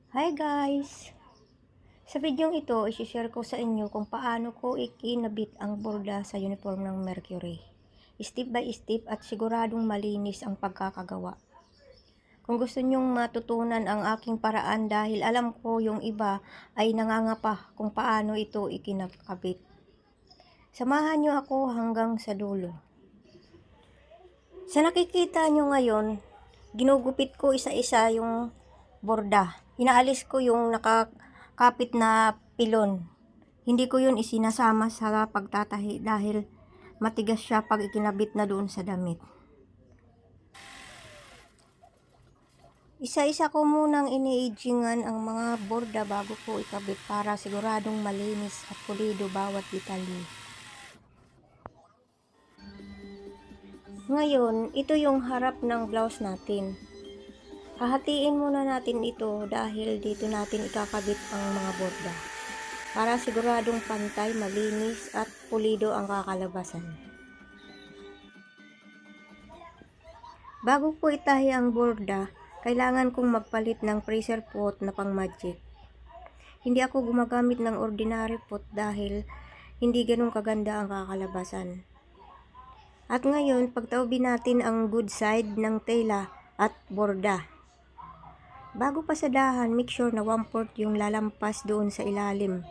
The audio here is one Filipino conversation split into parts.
Hi guys! Sa videong ito, i-share ko sa inyo kung paano ko ikinabit ang borda sa uniform ng Mercury. Step by step at siguradong malinis ang pagkakagawa. Kung gusto nyong matutunan ang aking paraan dahil alam ko yung iba ay nangangapa kung paano ito ikinakabit. Samahan nyo ako hanggang sa dulo. Sa nakikita nyo ngayon, ginugupit ko isa-isa yung borda. Inaalis ko yung nakakapit na pilon. Hindi ko yun isinasama sa pagtatahi dahil matigas siya pag ikinabit na doon sa damit. Isa-isa ko munang ini-agingan ang mga borda bago ko ikabit para siguradong malinis at pulido bawat detalye. Ngayon, ito yung harap ng blouse natin. Hahatiin muna natin ito dahil dito natin ikakabit ang mga borda para siguradong pantay, malinis at pulido ang kakalabasan. Bago ko itahi ang borda, kailangan kong magpalit ng pressure pot na pang magic. Hindi ako gumagamit ng ordinary pot dahil hindi ganun kaganda ang kakalabasan. At ngayon, pagtaubin natin ang good side ng tela at borda. Bago pasadahan, make sure na 1/4 yung lalampas doon sa ilalim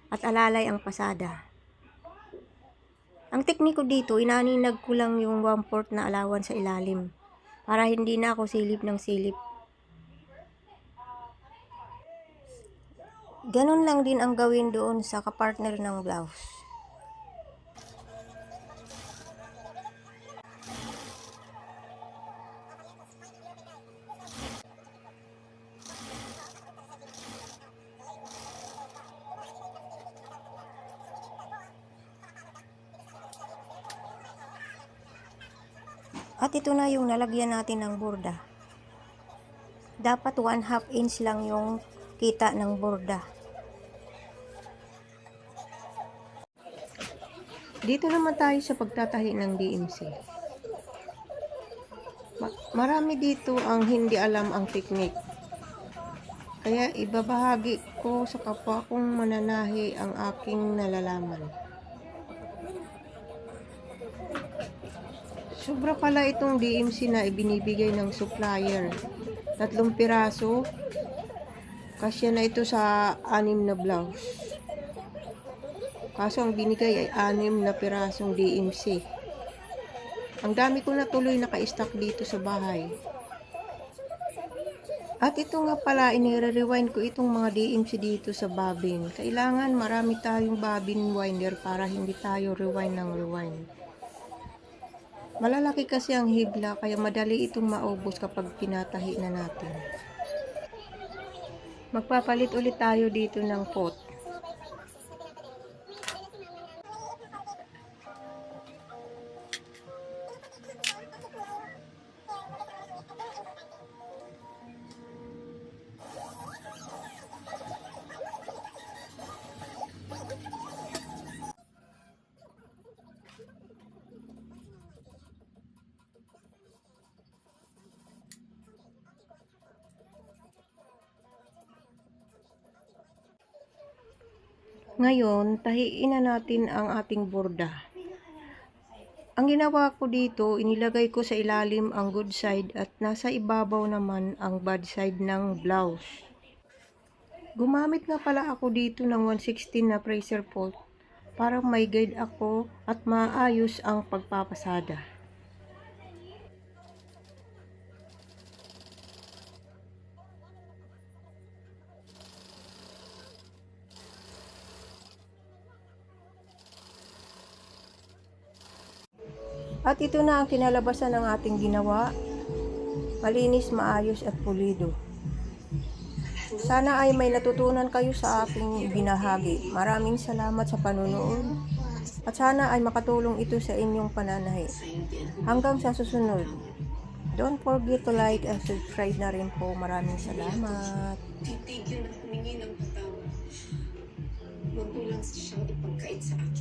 at alalay ang pasada. Ang tekniko dito, inaninag ko lang yung 1/4 na alawan sa ilalim para hindi na ako silip ng silip. Ganun lang din ang gawin doon sa kapartner ng blouse. At ito na yung nalagyan natin ng borda. Dapat 1/2 inch lang yung kita ng borda. Dito naman tayo sa pagtatahi ng DMC. Marami dito ang hindi alam ang technique. Kaya ibabahagi ko sa kapwa kong mananahi ang aking nalalaman. Sobra pala itong DMC na ibinibigay ng supplier. 3 piraso. Kasya na ito sa 6 na blouse. Kaso ang binigay ay 6 na pirasong DMC. Ang dami ko na tuloy naka-stock dito sa bahay. At ito nga pala, inire-rewind ko itong mga DMC dito sa bobbin. Kailangan marami tayong bobbin winder para hindi tayo rewind ng rewind. Malalaki kasi ang higla kaya madali itong maubos kapag pinatahi na natin. Magpapalit ulit tayo dito ng pot. Ngayon, tahiin na natin ang ating borda. Ang ginawa ko dito, inilagay ko sa ilalim ang good side at nasa ibabaw naman ang bad side ng blouse. Gumamit nga pala ako dito ng 1/16 na pressure pot para may guide ako at maayos ang pagpapasada. At ito na ang kinalabasan ng ating ginawa. Malinis, maayos at pulido. Sana ay may natutunan kayo sa aking binahagi. Maraming salamat sa panunood. At sana ay makatulong ito sa inyong pananahi. Hanggang sa susunod. Don't forget to like and subscribe na rin po. Maraming salamat. Titigil na humingi ng patawad. Huwag mo lang siyang ipagkait sa akin.